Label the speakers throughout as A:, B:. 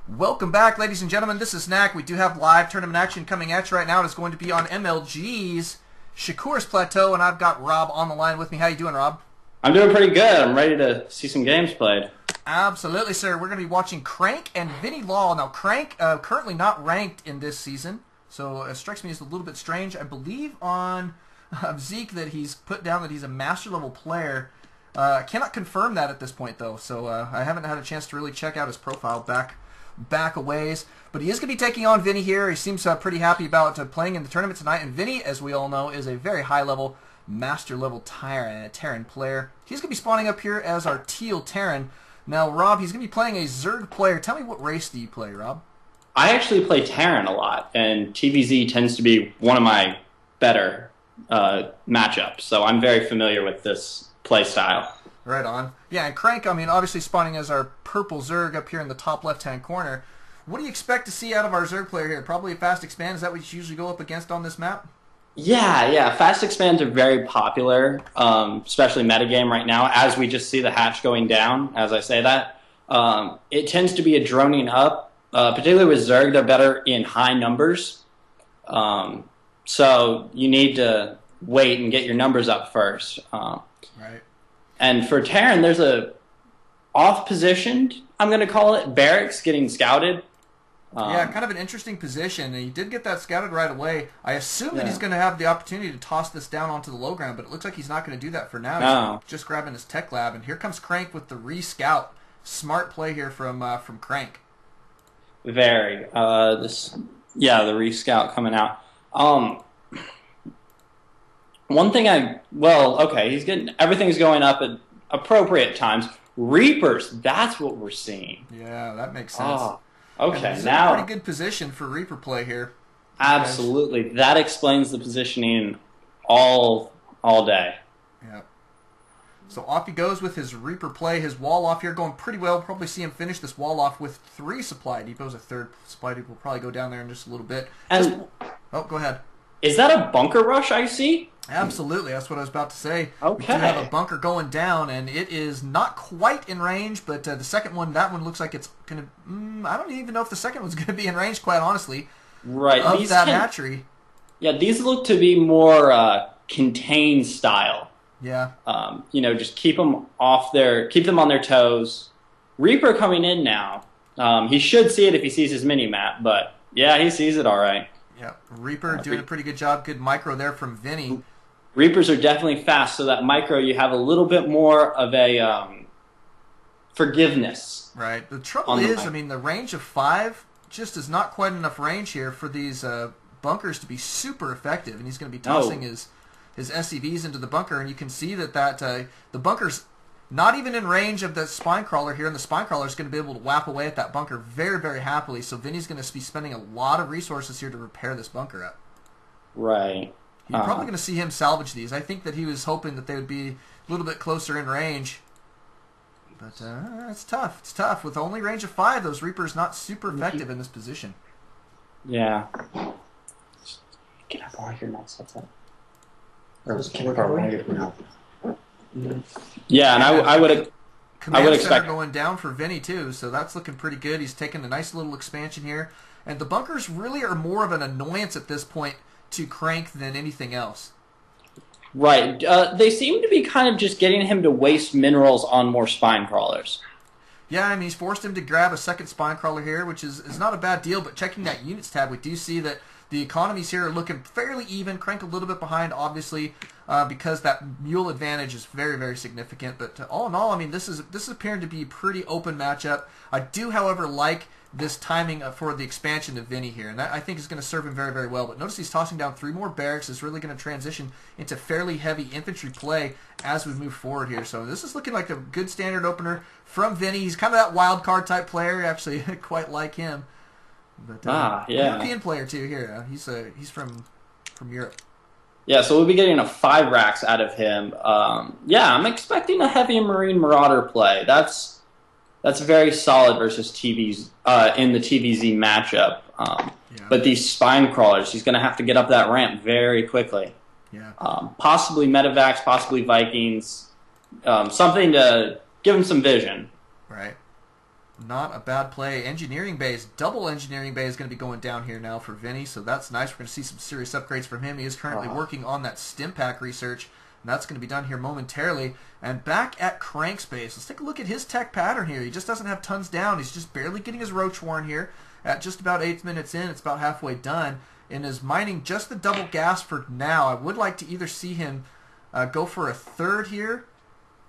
A: Welcome back, ladies and gentlemen. This is Knack. We do have live tournament action coming at you right now. It's going to be on MLG's Shakur's Plateau, and I've got Rob on the line with me. How you doing, Rob?
B: I'm doing pretty good. I'm ready to see some games played.
A: Absolutely, sir. We're going to be watching Crank and Vinny Law. Now, Crank currently not ranked in this season, so it strikes me as a little bit strange. I believe on Zeke that he's put down that he's a master-level player. I cannot confirm that at this point, though, so I haven't had a chance to really check out his profile back a ways. But he is going to be taking on Vinny here. He seems pretty happy about playing in the tournament tonight. And Vinny, as we all know, is a very high-level, master-level Terran player. He's going to be spawning up here as our Teal Terran. Now, Rob, he's going to be playing a Zerg player. Tell me, what race do you play, Rob?
B: I actually play Terran a lot, and TVZ tends to be one of my better matchups. So I'm very familiar with this play style.
A: Right on. Yeah, and Crank, I mean, obviously spawning as our purple Zerg up here in the top left-hand corner. What do you expect to see out of our Zerg player here? Probably a fast expand. Is that what you usually go up against on this map?
B: Yeah. Fast expands are very popular, especially metagame right now, as we just see the hatch going down, as I say that. It tends to be a droning up, particularly with Zerg. They're better in high numbers. So you need to wait and get your numbers up first.
A: Right.
B: And for Terran, there's a off-positioned, I'm going to call it, barracks getting scouted.
A: Yeah, kind of an interesting position. He did get that scouted right away. I assume that he's going to have the opportunity to toss this down onto the low ground, but it looks like he's not going to do that for now.
B: No.
A: He's just grabbing his tech lab, and here comes Crank with the re-scout. Smart play here from Crank.
B: Very. The re-scout coming out. One thing everything's going up at appropriate times. Reapers, that's what we're seeing.
A: Yeah, that makes sense.
B: Oh, okay,
A: and
B: now
A: a pretty good position for Reaper play here.
B: Absolutely, that explains the positioning all day.
A: Yeah. So off he goes with his Reaper play. His wall off here going pretty well. Probably see him finish this wall off with 3 supply depots. A third supply depot will probably go down there in just a little bit.
B: And
A: go ahead.
B: Is that a bunker rush I see?
A: Absolutely, that's what I was about to say.
B: Okay.
A: We do have a bunker going down, and it is not quite in range, but the second one, that one looks like it's going to... I don't even know if the second one's going to be in range, quite honestly,
B: right.
A: of that hatchery.
B: Yeah, these look to be more contained style.
A: Yeah.
B: Just keep them on their toes. Reaper coming in now. He should see it if he sees his mini-map, but yeah, he sees it all right.
A: Yeah, Reaper doing a pretty good job. Good micro there from Vinny.
B: Reapers are definitely fast, so that micro you have a little bit more of a forgiveness.
A: Right. The trouble is, I mean, the range of 5 just is not quite enough range here for these bunkers to be super effective, and he's going to be tossing his SCVs into the bunker, and you can see that the bunker's not even in range of the spine crawler here, and the spine crawler is going to be able to whap away at that bunker very, very happily. So Vinny's going to be spending a lot of resources here to repair this bunker up.
B: Right.
A: You're probably going to see him salvage these. I think that he was hoping that they would be a little bit closer in range. But it's tough. It's tough. With only range of 5, those Reapers not super effective in this position.
B: Yeah. Get up all your nuts. That's it. Yeah, and I would expect
A: going down for Vinny too, so that's looking pretty good. He's taking a nice little expansion here, and the bunkers really are more of an annoyance at this point to Crank than anything else.
B: Right. They seem to be kind of just getting him to waste minerals on more spine crawlers.
A: Yeah, I mean, he's forced him to grab a second spine crawler here, which is not a bad deal, but checking that units tab, we do see that the economies here are looking fairly even. Crank a little bit behind, obviously, because that mule advantage is very, very significant. But all in all, I mean, this is appearing to be a pretty open matchup. I do, however, like this timing for the expansion of Vinny here, and that I think is going to serve him very, very well. But notice he's tossing down 3 more barracks. Is really going to transition into fairly heavy infantry play as we move forward here. So this is looking like a good standard opener from Vinny. He's kind of that wild card type player. Actually, quite like him. But European player too here. He's from Europe.
B: Yeah, so we'll be getting a 5 racks out of him. I'm expecting a heavy Marine Marauder play. That's very solid versus TVs in the TVZ matchup. But these spine crawlers, he's going to have to get up that ramp very quickly.
A: Yeah.
B: Possibly Medivacs, possibly Vikings, something to give him some vision.
A: Right. Not a bad play. Engineering Bays, double Engineering Bay is going to be going down here now for Vinny, so that's nice. We're going to see some serious upgrades from him. He is currently working on that stim pack research, and that's going to be done here momentarily. And back at Crank's base, let's take a look at his tech pattern here. He just doesn't have tons down. He's just barely getting his Roach Warren here. At just about 8 minutes in, it's about halfway done, and is mining just the double gas for now. I would like to either see him go for a third here,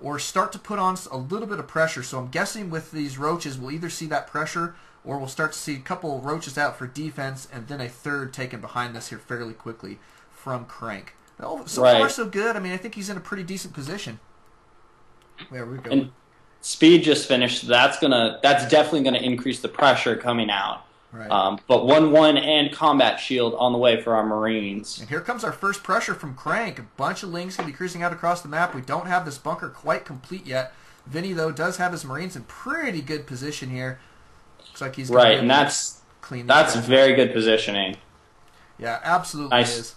A: or start to put on a little bit of pressure. So I'm guessing with these roaches, we'll either see that pressure, or we'll start to see a couple roaches out for defense, and then a third taken behind this here fairly quickly from Crank. So far, so good. I mean, I think he's in a pretty decent position. There we go.
B: And speed just finished. That's definitely gonna increase the pressure coming out.
A: Right.
B: But 1-1 and combat shield on the way for our Marines.
A: And here comes our first pressure from Crank. A bunch of Lings going to be cruising out across the map. We don't have this bunker quite complete yet. Vinny, though, does have his Marines in pretty good position here. Looks like he's
B: right, and that's very good positioning.
A: Yeah, absolutely
B: nice.
A: Is.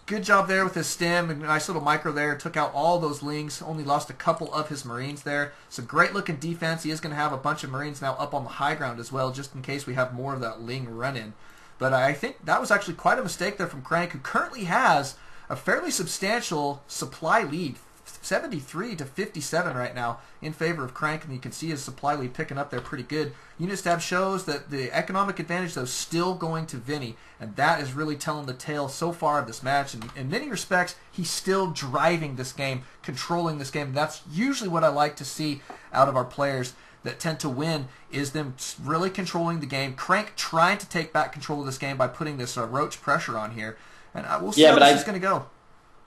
A: Good job there with his stim. A nice little micro there. Took out all those Lings. Only lost a couple of his Marines there. It's a great looking defense. He is going to have a bunch of Marines now up on the high ground as well, just in case we have more of that Ling run-in. But I think that was actually quite a mistake there from Crank, who currently has a fairly substantial supply lead. 73 to 57 right now in favor of Crank, and you can see his supply lead picking up there pretty good. Unit stab shows that the economic advantage, though, is still going to Vinny, and that is really telling the tale so far of this match. And in many respects, he's still driving this game, controlling this game. That's usually what I like to see out of our players that tend to win, is them really controlling the game. Crank trying to take back control of this game by putting this roach pressure on here, and we'll see how this is going to go.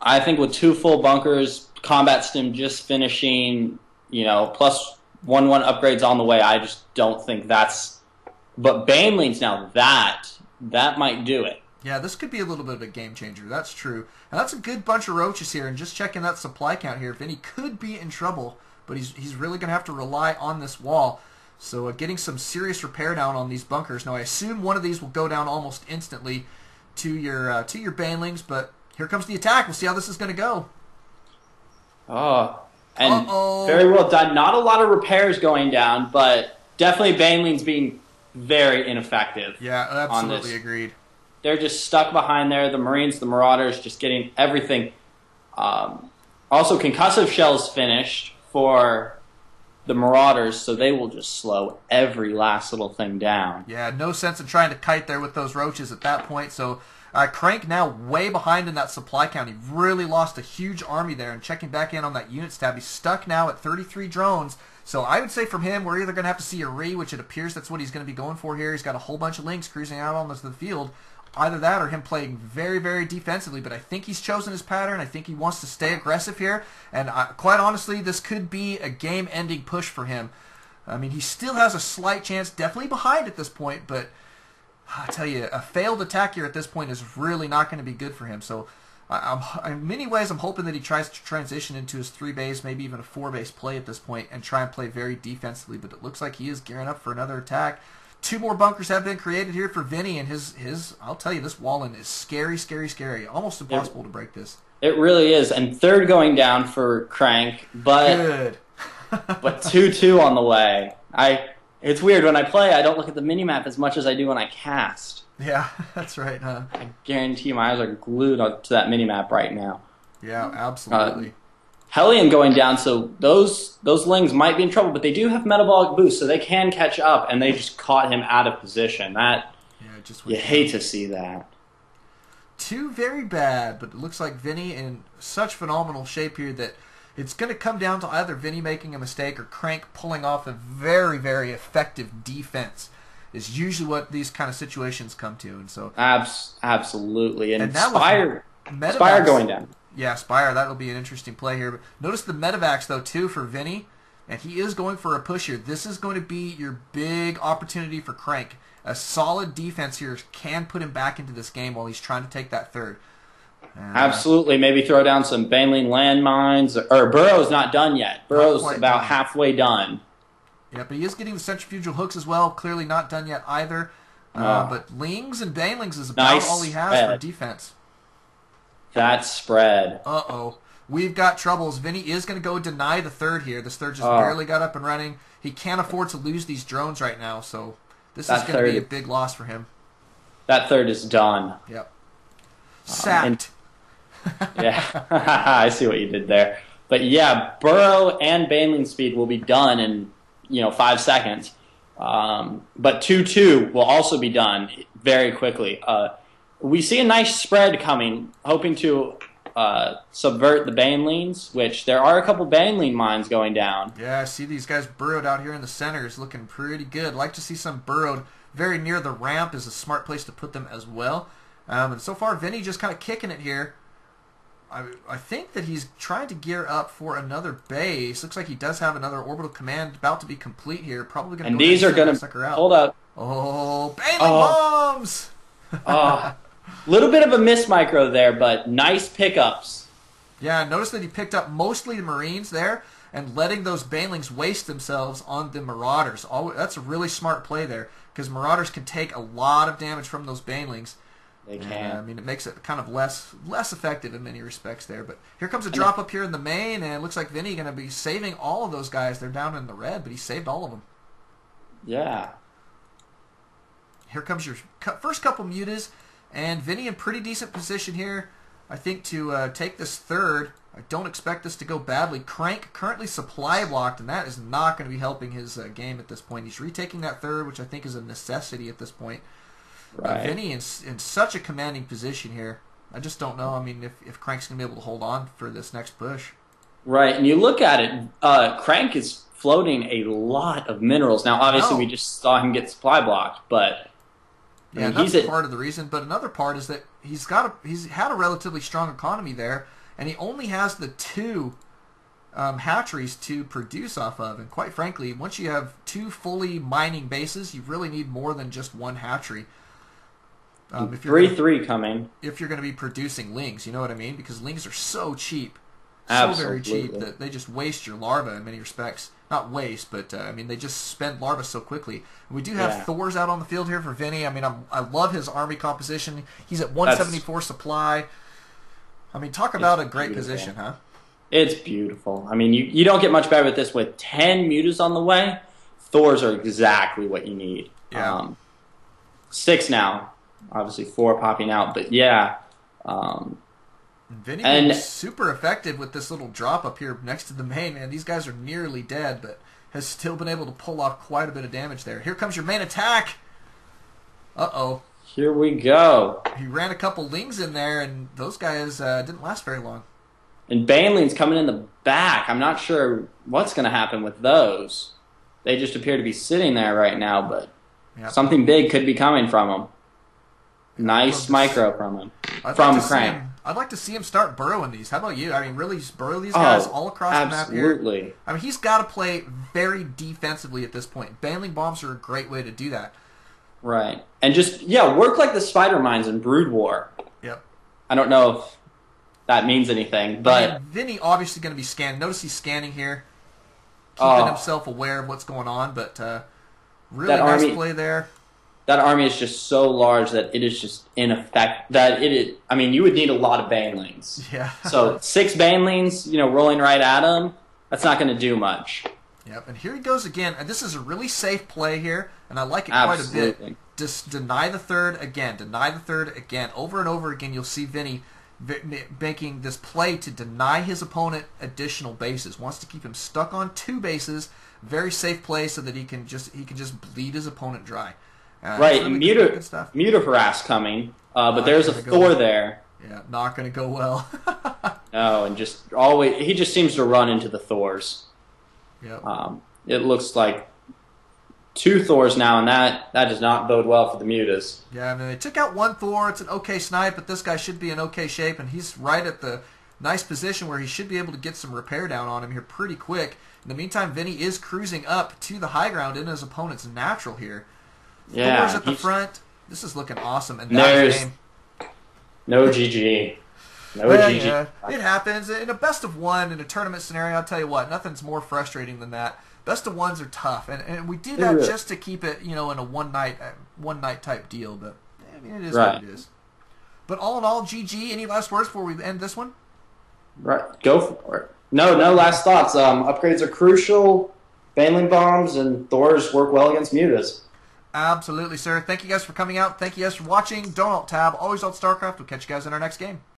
B: I think with 2 full bunkers, combat stim just finishing, plus 1-1 upgrades on the way, I just don't think that's... But Banelings now, that might do it.
A: Yeah, this could be a little bit of a game changer. That's true. And that's a good bunch of roaches here, and just checking that supply count here, Vinny could be in trouble, but he's really going to have to rely on this wall. So getting some serious repair down on these bunkers. Now, I assume one of these will go down almost instantly to your Banelings, but... Here comes the attack. We'll see how this is going to go.
B: Oh, and very well done. Not a lot of repairs going down, but definitely Banelings being very ineffective.
A: Yeah, absolutely agreed.
B: They're just stuck behind there. The Marines, the Marauders, just getting everything. Also, concussive shells finished for the Marauders, so they will just slow every last little thing down.
A: Yeah, no sense in trying to kite there with those roaches at that point, so... Crank now way behind in that supply count. He really lost a huge army there, and checking back in on that units tab, he's stuck now at 33 drones. So I would say from him, we're either going to have to see a re, which it appears that's what he's going to be going for here. He's got a whole bunch of Lings cruising out on the field. Either that or him playing very, very defensively. But I think he's chosen his pattern. I think he wants to stay aggressive here. And quite honestly, this could be a game-ending push for him. I mean, he still has a slight chance, definitely behind at this point, but... I tell you, a failed attack here at this point is really not going to be good for him. So, in many ways, I'm hoping that he tries to transition into his 3-base, maybe even a 4-base play at this point, and try and play very defensively. But it looks like he is gearing up for another attack. 2 more bunkers have been created here for Vinny, and his I'll tell you, this Wallen is scary, scary, scary. Almost impossible to break this.
B: It really is. And third going down for Crank, but
A: good.
B: But 2-2 on the way. It's weird. When I play, I don't look at the minimap as much as I do when I cast.
A: Yeah, that's right, huh?
B: I guarantee my eyes are glued to that minimap right now.
A: Yeah, absolutely.
B: Hellion going down, so those Lings might be in trouble, but they do have metabolic boost, so they can catch up, and they just caught him out of position. You hate to see that.
A: 2 very bad, but it looks like Vinny in such phenomenal shape here that it's going to come down to either Vinny making a mistake or Crank pulling off a very, very effective defense. Is usually what these kind of situations come to, and so
B: absolutely. And
A: Spire
B: going down.
A: Yeah, Spire. That'll be an interesting play here. But notice the Medivacs though too for Vinny, and he is going for a push here. This is going to be your big opportunity for Crank. A solid defense here can put him back into this game while he's trying to take that third.
B: Absolutely. Maybe throw down some Baneling landmines. Or Burrow's not done yet. Burrow's about halfway done.
A: Yeah, but he is getting the centrifugal hooks as well. Clearly not done yet either. But Lings and Banelings is about all he has for defense.
B: That spread.
A: Uh-oh. we've got troubles. Vinny is going to go deny the third here. This third just barely got up and running. He can't afford to lose these drones right now, so this is going to be a big loss for him.
B: That third is done.
A: Yep. Sacked.
B: Yeah, I see what you did there. But yeah, burrow and baneling speed will be done in 5 seconds. But 2-2 will also be done very quickly. We see a nice spread coming, hoping to subvert the banelings, which there are a couple baneling mines going down.
A: Yeah, I see these guys burrowed out here in the center is looking pretty good. Like to see some burrowed very near the ramp is a smart place to put them as well. And so far, Vinny just kind of kicking it here. I think that he's trying to gear up for another base. Looks like he does have another orbital command about to be complete here. Probably going to.
B: And these are going to hold up.
A: Oh, baneling bombs!
B: Little bit of a miss micro there, but nice pickups.
A: Yeah, notice that he picked up mostly the Marines there and letting those banelings waste themselves on the Marauders. That's a really smart play there because Marauders can take a lot of damage from those banelings.
B: They can.
A: I mean, it makes it kind of less effective in many respects there. But here comes a drop up here in the main, and it looks like Vinny going to be saving all of those guys. They're down in the red, but he saved all of them.
B: Yeah.
A: Here comes your first couple mutas, and Vinny in pretty decent position here, I think, to take this third. I don't expect this to go badly. Crank currently supply blocked, and that is not going to be helping his game at this point. He's retaking that third, which I think is a necessity at this point.
B: Right.
A: Vinny in such a commanding position here. I just don't know. I mean, if Crank's going to be able to hold on for this next push.
B: Right, and you look at it, Crank is floating a lot of minerals. Now, obviously, we just saw him get supply blocked, but
A: yeah, that's part of the reason. But another part is that he's had a relatively strong economy there, and he only has the 2 hatcheries to produce off of. And quite frankly, once you have 2 fully mining bases, you really need more than just 1 hatchery.
B: If 3-3 coming.
A: If you're going to be producing lings, you know what I mean? Because lings are so cheap.
B: Absolutely.
A: So very cheap that they just waste your larva in many respects. Not waste, but I mean, they just spend larva so quickly. And we do have Thors out on the field here for Vinny. I mean, I love his army composition. He's at 174 supply. I mean, talk about a great position, huh?
B: It's beautiful. I mean, you don't get much better with this. With 10 mutas on the way, Thors are exactly what you need.
A: Yeah.
B: 6 now. Obviously 4 popping out, but yeah.
A: Vinny being super effective with this little drop up here next to the main, man. These guys are nearly dead, but has still been able to pull off quite a bit of damage there. Here comes your main attack. Uh-oh.
B: Here we go.
A: He ran a couple lings in there, and those guys didn't last very long.
B: And banelings coming in the back. I'm not sure what's going to happen with those. They just appear to be sitting there right now, but something big could be coming from them. Nice micro from him. From Crank.
A: I'd like to see him start burrowing these. How about you? I mean, really just burrow these guys all across the map here.
B: Absolutely.
A: I mean, he's got to play very defensively at this point. Baneling bombs are a great way to do that.
B: Right. And just, work like the spider mines in Brood War.
A: Yep.
B: I don't know if that means anything, but...
A: I mean, Vinny obviously going to be scanning. Notice he's scanning here. Keeping himself aware of what's going on, but really nice play there.
B: That army is just so large that it is just ineffective. I mean, you would need a lot of banelings.
A: Yeah.
B: So 6 banelings, rolling right at him, that's not going to do much.
A: Yep, and here he goes again. And this is a really safe play here, and I like it quite a bit. Just deny the third again, deny the third again. Over and over again, you'll see Vinny making this play to deny his opponent additional bases. Wants to keep him stuck on 2 bases. Very safe play so that he can just bleed his opponent dry.
B: Right, really Muta harass coming, but there's a Thor there.
A: Yeah, not going to go well.
B: No, and he just seems to run into the Thors.
A: Yep.
B: It looks like 2 Thors now, and that does not bode well for the Mutas.
A: Yeah, I mean, they took out 1 Thor. It's an okay snipe, but this guy should be in okay shape, and he's right at the nice position where he should be able to get some repair down on him here pretty quick. In the meantime, Vinny is cruising up to the high ground in his opponent's natural here.
B: Yeah,
A: Thor's at the front. This is looking awesome. And there's game.
B: No GG. No GG.
A: Yeah, it happens. In a best of 1 in a tournament scenario, I'll tell you what, nothing's more frustrating than that. Best of 1s are tough, and we do that just to keep it, in a one night type deal. But I mean, it is what it is. But all in all, GG. Any last words before we end this one?
B: Right, go for it. No last thoughts. Upgrades are crucial. Baneling bombs and Thors work well against mutas.
A: Absolutely, sir. Thank you guys for coming out. Thank you guys for watching. Don't alt tab. Always alt Starcraft. We'll catch you guys in our next game.